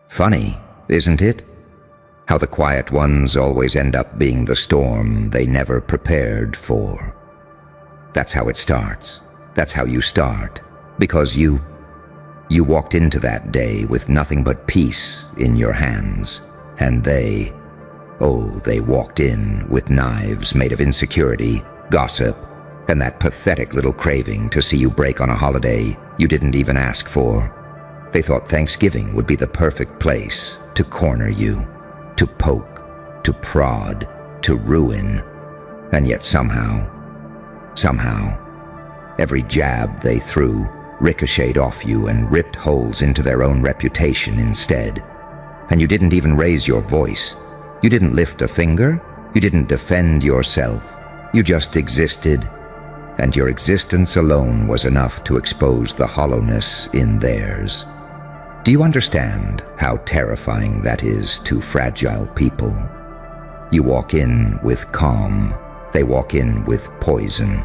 Funny, isn't it? How the quiet ones always end up being the storm they never prepared for. That's how it starts. That's how you start. Because you walked into that day with nothing but peace in your hands. And they walked in with knives made of insecurity, gossip, and that pathetic little craving to see you break on a holiday you didn't even ask for. They thought Thanksgiving would be the perfect place to corner you, to poke, to prod, to ruin. And yet somehow, every jab they threw ricocheted off you and ripped holes into their own reputation instead. And you didn't even raise your voice. You didn't lift a finger. You didn't defend yourself. You just existed. And your existence alone was enough to expose the hollowness in theirs. Do you understand how terrifying that is to fragile people? You walk in with calm. They walk in with poison.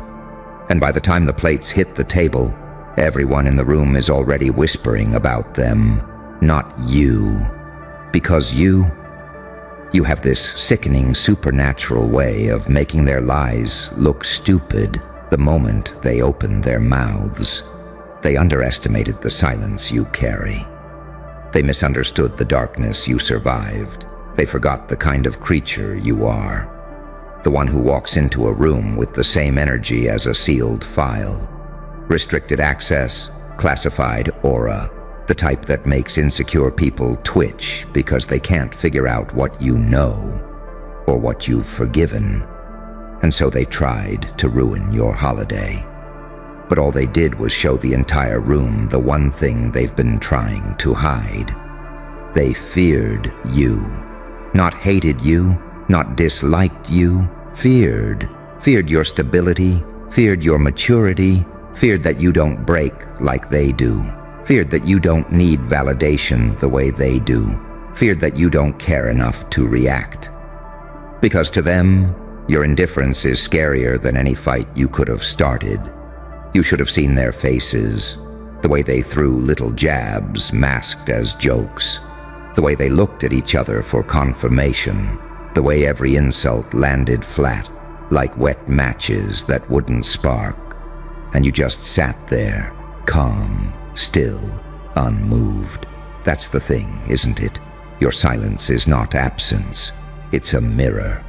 And by the time the plates hit the table, everyone in the room is already whispering about them, not you. Because you have this sickening supernatural way of making their lies look stupid the moment they open their mouths. They underestimated the silence you carry. They misunderstood the darkness you survived. They forgot the kind of creature you are. The one who walks into a room with the same energy as a sealed file. Restricted access, classified aura. The type that makes insecure people twitch because they can't figure out what you know or what you've forgiven. And so they tried to ruin your holiday. But all they did was show the entire room the one thing they've been trying to hide. They feared you. Not hated you, not disliked you, feared. Feared your stability, feared your maturity, feared that you don't break like they do. Feared that you don't need validation the way they do. Feared that you don't care enough to react. Because to them, your indifference is scarier than any fight you could have started. You should have seen their faces, the way they threw little jabs masked as jokes, the way they looked at each other for confirmation, the way every insult landed flat, like wet matches that wouldn't spark. And you just sat there, calm, still, unmoved. That's the thing, isn't it? Your silence is not absence. It's a mirror.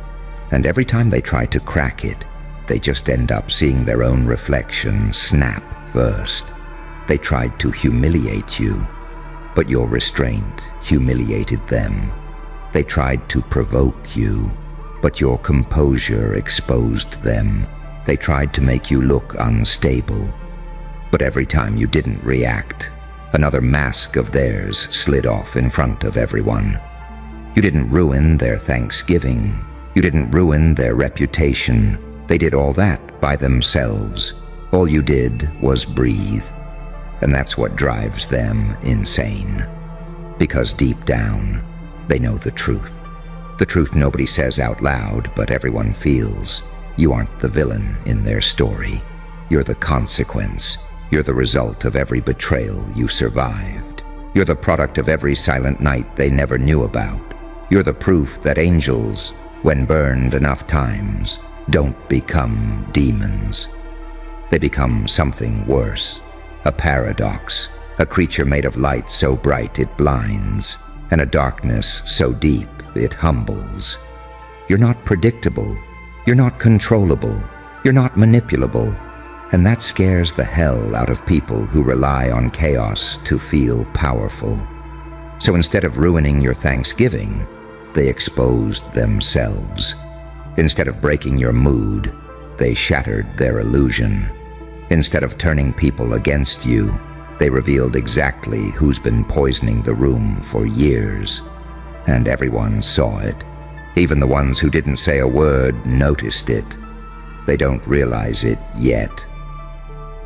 And every time they try to crack it, they just end up seeing their own reflection snap first. They tried to humiliate you, but your restraint humiliated them. They tried to provoke you, but your composure exposed them. They tried to make you look unstable, but every time you didn't react, another mask of theirs slid off in front of everyone. You didn't ruin their Thanksgiving. You didn't ruin their reputation. They did all that by themselves. All you did was breathe. And that's what drives them insane. Because deep down, they know the truth. The truth nobody says out loud, but everyone feels. You aren't the villain in their story. You're the consequence. You're the result of every betrayal you survived. You're the product of every silent night they never knew about. You're the proof that angels, when burned enough times, don't become demons. They become something worse, a paradox, a creature made of light so bright it blinds, and a darkness so deep it humbles. You're not predictable, you're not controllable, you're not manipulable, and that scares the hell out of people who rely on chaos to feel powerful. So instead of ruining your Thanksgiving, they exposed themselves. Instead of breaking your mood, they shattered their illusion. Instead of turning people against you, they revealed exactly who's been poisoning the room for years. And everyone saw it. Even the ones who didn't say a word noticed it. They don't realize it yet.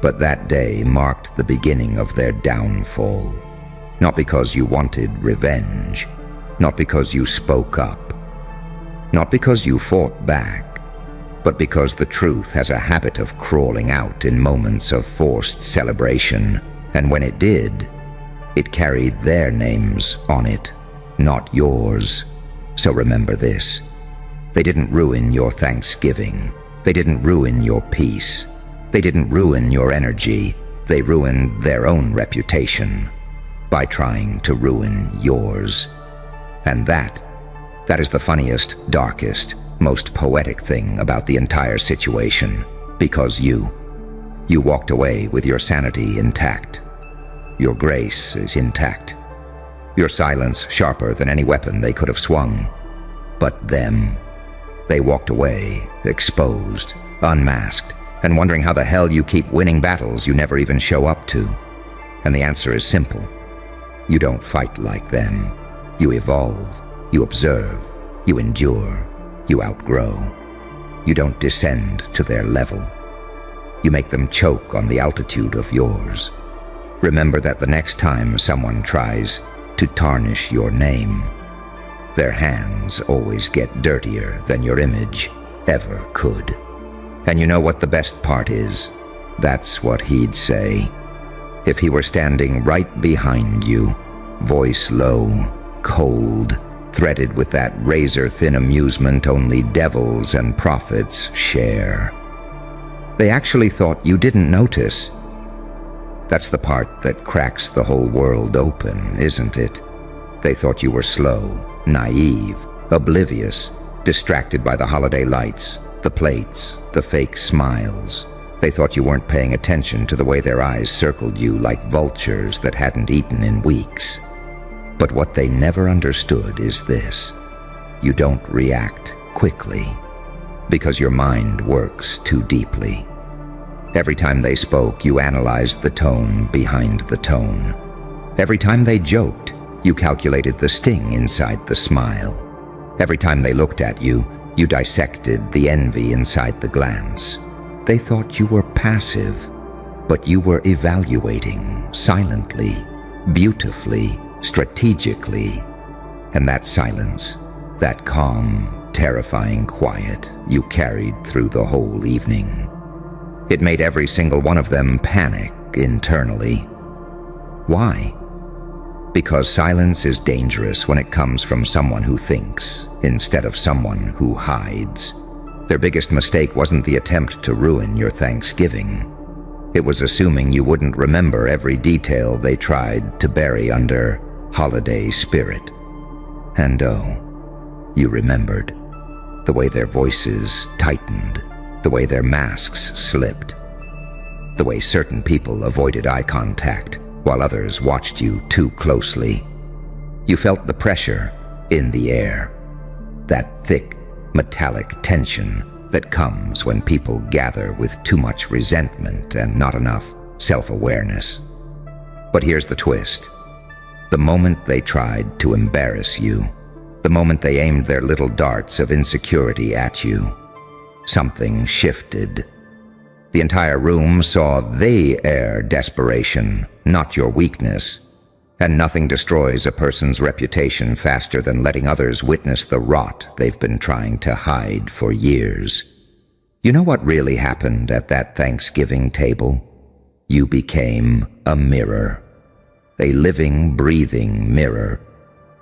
But that day marked the beginning of their downfall. Not because you wanted revenge. Not because you spoke up. Not because you fought back. But because the truth has a habit of crawling out in moments of forced celebration. And when it did, It carried their names on it, not yours. So remember this. They didn't ruin your Thanksgiving. They didn't ruin your peace. They didn't ruin your energy. They ruined their own reputation by trying to ruin yours. And that is the funniest, darkest, most poetic thing about the entire situation, because you walked away with your sanity intact. Your grace is intact. Your silence sharper than any weapon they could have swung. But them, they walked away, exposed, unmasked, and wondering how the hell you keep winning battles you never even show up to. And the answer is simple. You don't fight like them. You evolve, you observe, you endure, you outgrow. You don't descend to their level. You make them choke on the altitude of yours. Remember that the next time someone tries to tarnish your name, their hands always get dirtier than your image ever could. And you know what the best part is? That's what he'd say if he were standing right behind you, voice low, cold, threaded with that razor-thin amusement only devils and prophets share. They actually thought you didn't notice. That's the part that cracks the whole world open, isn't it? They thought you were slow, naive, oblivious, distracted by the holiday lights, the plates, the fake smiles. They thought you weren't paying attention to the way their eyes circled you like vultures that hadn't eaten in weeks. But what they never understood is this. You don't react quickly because your mind works too deeply. Every time they spoke, you analyzed the tone behind the tone. Every time they joked, you calculated the sting inside the smile. Every time they looked at you, you dissected the envy inside the glance. They thought you were passive, but you were evaluating silently, beautifully, strategically. And that silence, that calm, terrifying quiet you carried through the whole evening. It made every single one of them panic internally. Why? Because silence is dangerous when it comes from someone who thinks instead of someone who hides. Their biggest mistake wasn't the attempt to ruin your Thanksgiving. It was assuming you wouldn't remember every detail they tried to bury under holiday spirit. And oh, you remembered. The way their voices tightened, the way their masks slipped, the way certain people avoided eye contact while others watched you too closely. You felt the pressure in the air, that thick, metallic tension that comes when people gather with too much resentment and not enough self-awareness. But here's the twist. The moment they tried to embarrass you, the moment they aimed their little darts of insecurity at you, something shifted. The entire room saw their desperation, not your weakness. And nothing destroys a person's reputation faster than letting others witness the rot they've been trying to hide for years. You know what really happened at that Thanksgiving table? You became a mirror. A living, breathing mirror.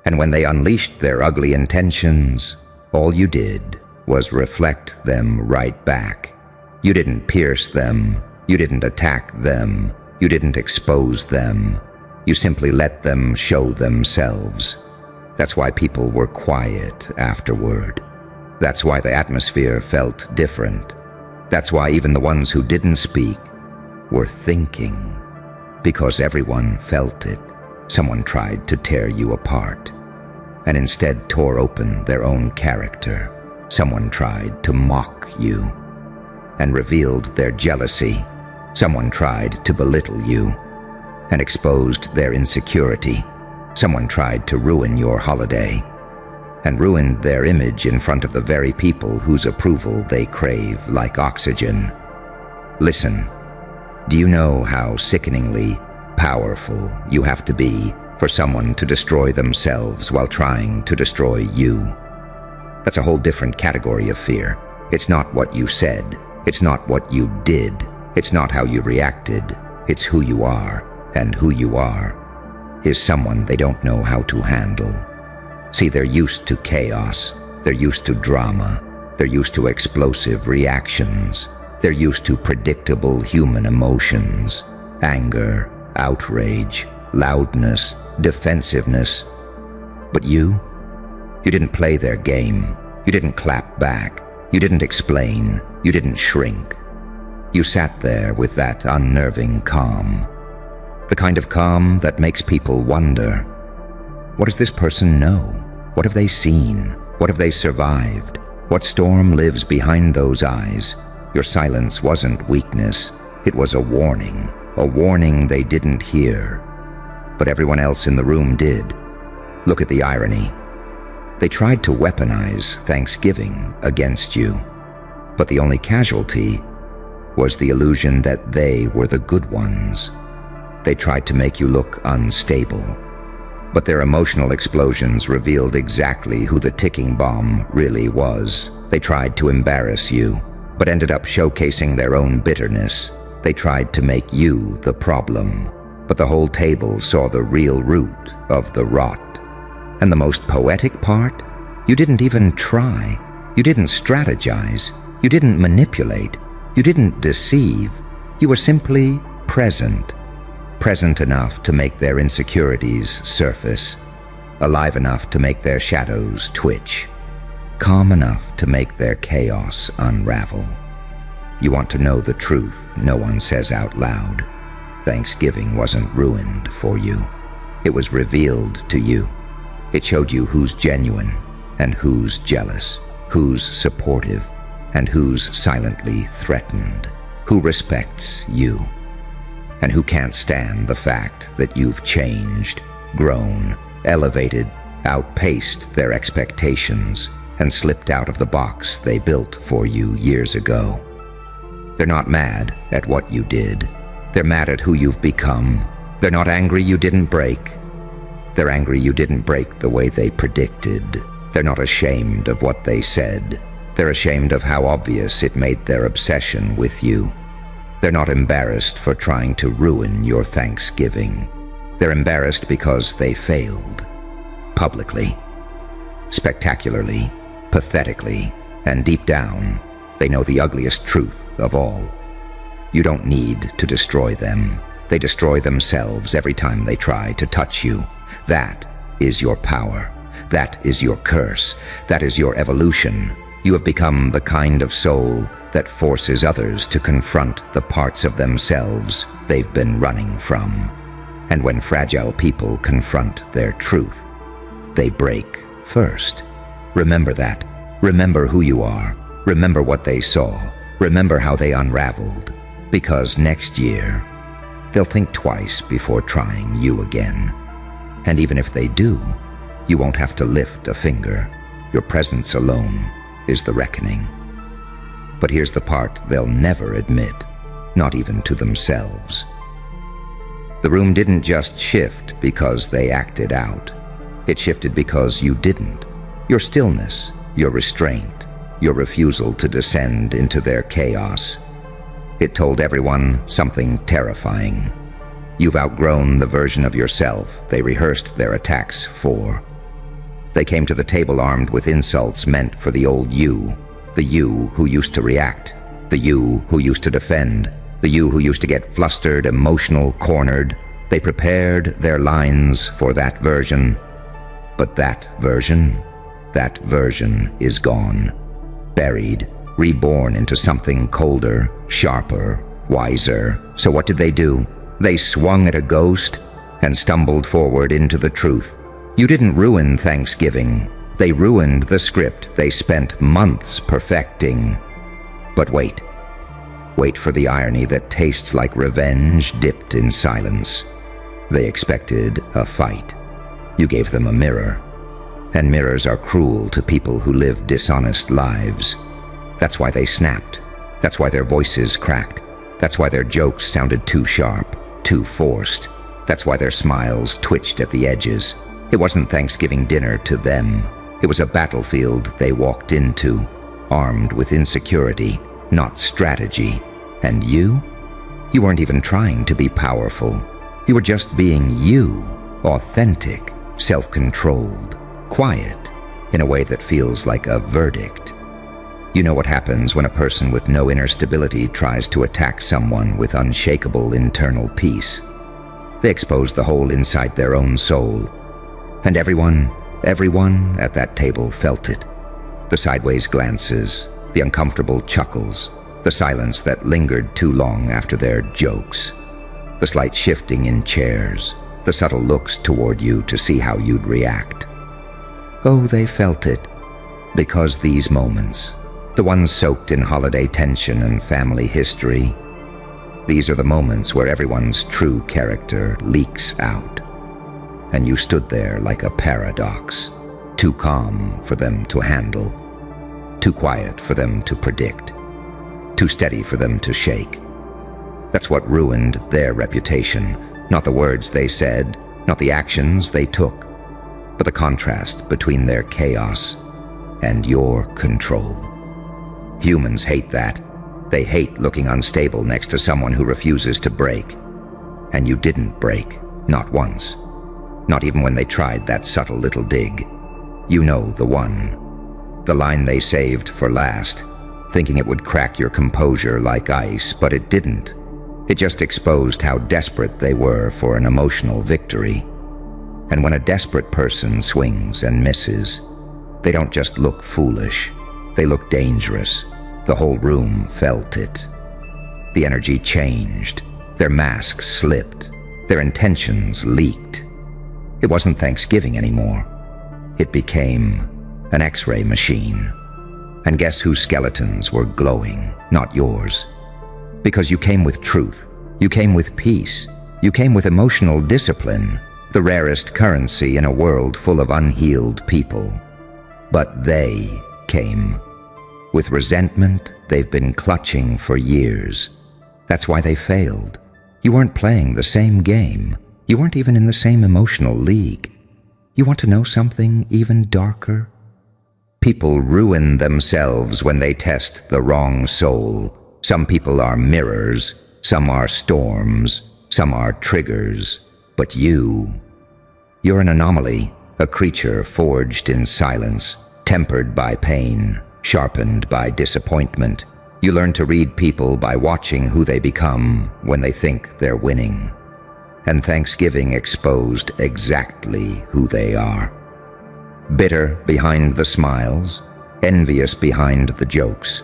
And when they unleashed their ugly intentions, all you did was reflect them right back. You didn't pierce them. You didn't attack them. You didn't expose them. You simply let them show themselves. That's why people were quiet afterward. That's why the atmosphere felt different. That's why even the ones who didn't speak were thinking. Because everyone felt it. Someone tried to tear you apart, and instead tore open their own character. Someone tried to mock you and revealed their jealousy. Someone tried to belittle you and exposed their insecurity. Someone tried to ruin your holiday and ruined their image in front of the very people whose approval they crave like oxygen. Listen, do you know how sickeningly powerful you have to be for someone to destroy themselves while trying to destroy you? That's a whole different category of fear. It's not what you said. It's not what you did. It's not how you reacted. It's who you are, and who you are is someone they don't know how to handle. See, they're used to chaos. They're used to drama. They're used to explosive reactions. They're used to predictable human emotions. Anger, outrage, loudness, defensiveness. But you didn't play their game. You didn't clap back. You didn't explain. You didn't shrink. You sat there with that unnerving calm. The kind of calm that makes people wonder, what does this person know? What have they seen? What have they survived? What storm lives behind those eyes? Your silence wasn't weakness. It was a warning they didn't hear. But everyone else in the room did. Look at the irony. They tried to weaponize Thanksgiving against you, but the only casualty was the illusion that they were the good ones. They tried to make you look unstable, but their emotional explosions revealed exactly who the ticking bomb really was. They tried to embarrass you, but ended up showcasing their own bitterness. They tried to make you the problem, but the whole table saw the real root of the rot. And the most poetic part? You didn't even try. You didn't strategize. You didn't manipulate. You didn't deceive. You were simply present. Present enough to make their insecurities surface, alive enough to make their shadows twitch, calm enough to make their chaos unravel. You want to know the truth no one says out loud. Thanksgiving wasn't ruined for you. It was revealed to you. It showed you who's genuine and who's jealous, who's supportive and who's silently threatened, who respects you, and who can't stand the fact that you've changed, grown, elevated, outpaced their expectations, and slipped out of the box they built for you years ago. They're not mad at what you did. They're mad at who you've become. They're not angry you didn't break. They're angry you didn't break the way they predicted. They're not ashamed of what they said. They're ashamed of how obvious it made their obsession with you. They're not embarrassed for trying to ruin your Thanksgiving. They're embarrassed because they failed. Publicly, spectacularly, pathetically, and deep down, they know the ugliest truth of all. You don't need to destroy them. They destroy themselves every time they try to touch you. That is your power. That is your curse. That is your evolution. You have become the kind of soul that forces others to confront the parts of themselves they've been running from. And when fragile people confront their truth, they break first. Remember that. Remember who you are. Remember what they saw. Remember how they unraveled. Because next year, they'll think twice before trying you again. And even if they do, you won't have to lift a finger. Your presence alone is the reckoning. But here's the part they'll never admit, not even to themselves. The room didn't just shift because they acted out. It shifted because you didn't. Your stillness, your restraint, your refusal to descend into their chaos. It told everyone something terrifying. You've outgrown the version of yourself they rehearsed their attacks for. They came to the table armed with insults meant for the old you, the you who used to react, the you who used to defend, the you who used to get flustered, emotional, cornered. They prepared their lines for that version. But that version is gone, buried, reborn into something colder, sharper, wiser. So what did they do? They swung at a ghost and stumbled forward into the truth. You didn't ruin Thanksgiving. They ruined the script they spent months perfecting. But wait for the irony that tastes like revenge dipped in silence. They expected a fight. You gave them a mirror. And mirrors are cruel to people who live dishonest lives. That's why they snapped. That's why their voices cracked. That's why their jokes sounded too sharp, too forced. That's why their smiles twitched at the edges. It wasn't Thanksgiving dinner to them. It was a battlefield they walked into, armed with insecurity, not strategy. And you weren't even trying to be powerful. You were just being you. authentic, self-controlled, quiet, in a way that feels like a verdict. You know what happens when a person with no inner stability tries to attack someone with unshakable internal peace. They expose the hole inside their own soul. And everyone at that table felt it. The sideways glances, the uncomfortable chuckles, the silence that lingered too long after their jokes, the slight shifting in chairs, the subtle looks toward you to see how you'd react. Oh, they felt it, because these moments, the ones soaked in holiday tension and family history, these are the moments where everyone's true character leaks out. And you stood there like a paradox, too calm for them to handle, too quiet for them to predict, too steady for them to shake. That's what ruined their reputation, not the words they said, not the actions they took, but the contrast between their chaos and your control. Humans hate that. They hate looking unstable next to someone who refuses to break. And you didn't break, not once. Not even when they tried that subtle little dig. You know the one. The line they saved for last, thinking it would crack your composure like ice, but it didn't. It just exposed how desperate they were for an emotional victory. And when a desperate person swings and misses, they don't just look foolish, they look dangerous. The whole room felt it. The energy changed, their masks slipped, their intentions leaked. It wasn't Thanksgiving anymore. It became an X-ray machine. And guess whose skeletons were glowing, not yours? Because you came with truth, you came with peace, you came with emotional discipline, the rarest currency in a world full of unhealed people. But they came with resentment they've been clutching for years. That's why they failed. You weren't playing the same game. You weren't even in the same emotional league. You want to know something even darker? People ruin themselves when they test the wrong soul. Some people are mirrors, some are storms, some are triggers. But you're an anomaly, a creature forged in silence, tempered by pain, sharpened by disappointment. You learn to read people by watching who they become when they think they're winning. And Thanksgiving exposed exactly who they are. Bitter behind the smiles, envious behind the jokes,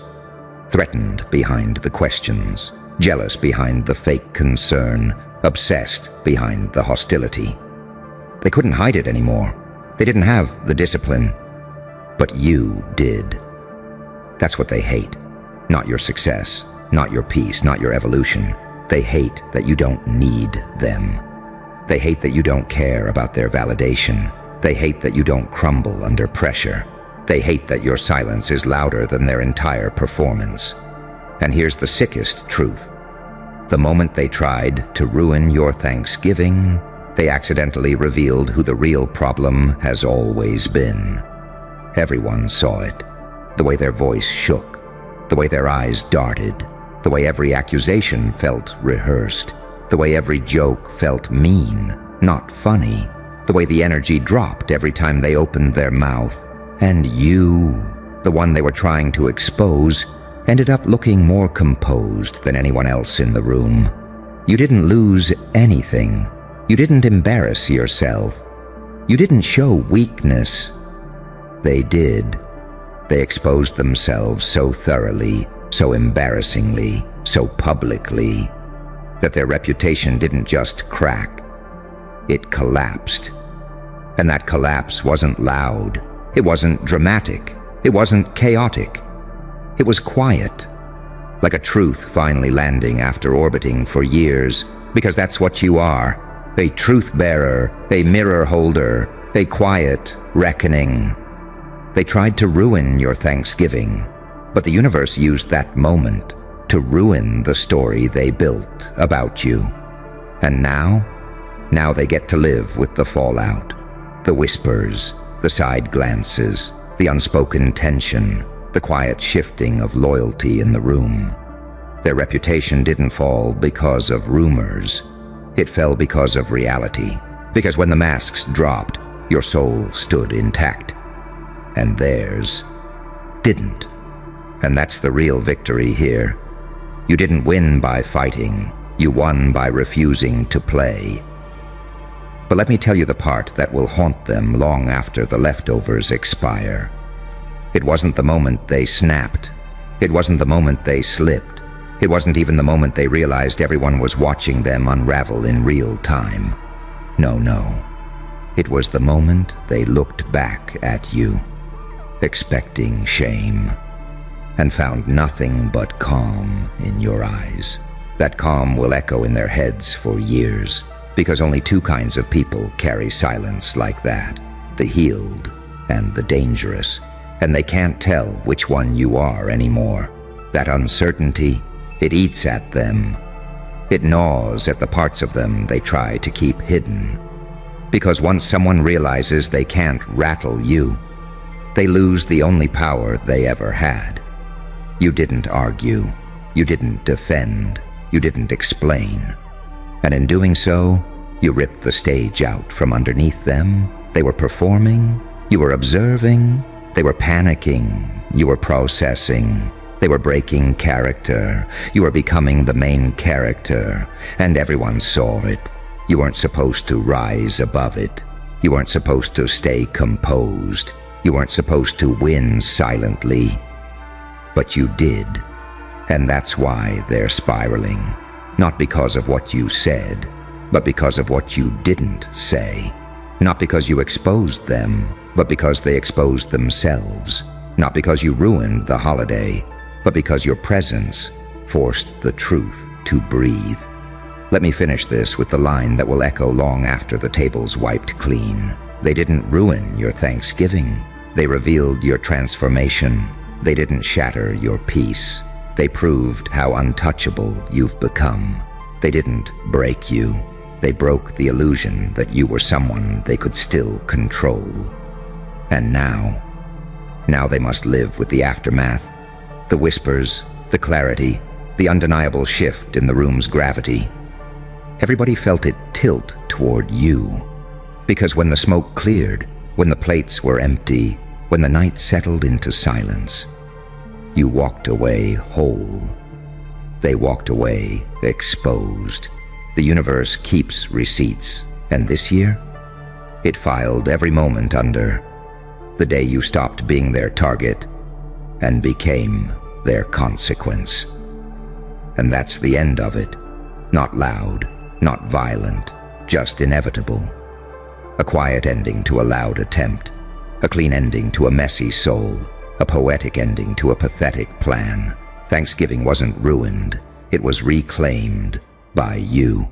threatened behind the questions, jealous behind the fake concern, obsessed behind the hostility. They couldn't hide it anymore. They didn't have the discipline. But you did. That's what they hate. Not your success, not your peace, not your evolution. They hate that you don't need them. They hate that you don't care about their validation. They hate that you don't crumble under pressure. They hate that your silence is louder than their entire performance. And here's the sickest truth. The moment they tried to ruin your Thanksgiving, they accidentally revealed who the real problem has always been. Everyone saw it. The way their voice shook, the way their eyes darted, the way every accusation felt rehearsed, the way every joke felt mean, not funny, the way the energy dropped every time they opened their mouth. And you, the one they were trying to expose, ended up looking more composed than anyone else in the room. You didn't lose anything. You didn't embarrass yourself. You didn't show weakness. They did. They exposed themselves so thoroughly, so embarrassingly, so publicly, that their reputation didn't just crack. It collapsed. And that collapse wasn't loud. It wasn't dramatic. It wasn't chaotic. It was quiet, like a truth finally landing after orbiting for years, because that's what you are. A truth bearer, a mirror holder, a quiet reckoning. They tried to ruin your Thanksgiving, but the universe used that moment to ruin the story they built about you. And now they get to live with the fallout, the whispers, the side glances, the unspoken tension, the quiet shifting of loyalty in the room. Their reputation didn't fall because of rumors. It fell because of reality. Because when the masks dropped, your soul stood intact. And theirs didn't. And that's the real victory here. You didn't win by fighting. You won by refusing to play. But let me tell you the part that will haunt them long after the leftovers expire. It wasn't the moment they snapped. It wasn't the moment they slipped. It wasn't even the moment they realized everyone was watching them unravel in real time. No. It was the moment they looked back at you, expecting shame, and found nothing but calm in your eyes. That calm will echo in their heads for years, because only two kinds of people carry silence like that, the healed and the dangerous, and they can't tell which one you are anymore. That uncertainty, it eats at them. It gnaws at the parts of them they try to keep hidden. Because once someone realizes they can't rattle you, they lose the only power they ever had. You didn't argue, you didn't defend, you didn't explain. And in doing so, you ripped the stage out from underneath them. They were performing, you were observing, they were panicking, you were processing, they were breaking character, you were becoming the main character, and everyone saw it. You weren't supposed to rise above it. You weren't supposed to stay composed. You weren't supposed to win silently. But you did. And that's why they're spiraling. Not because of what you said, but because of what you didn't say. Not because you exposed them, but because they exposed themselves. Not because you ruined the holiday, but because your presence forced the truth to breathe. Let me finish this with the line that will echo long after the table's wiped clean. They didn't ruin your Thanksgiving. They revealed your transformation. They didn't shatter your peace. They proved how untouchable you've become. They didn't break you. They broke the illusion that you were someone they could still control. And now they must live with the aftermath. The whispers, the clarity, the undeniable shift in the room's gravity. Everybody felt it tilt toward you. Because when the smoke cleared, when the plates were empty, when the night settled into silence, you walked away whole. They walked away exposed. The universe keeps receipts, and this year, it filed every moment under the day you stopped being their target and became their consequence. And that's the end of it. Not loud, not violent, just inevitable. A quiet ending to a loud attempt, a clean ending to a messy soul, a poetic ending to a pathetic plan. Thanksgiving wasn't ruined, it was reclaimed by you.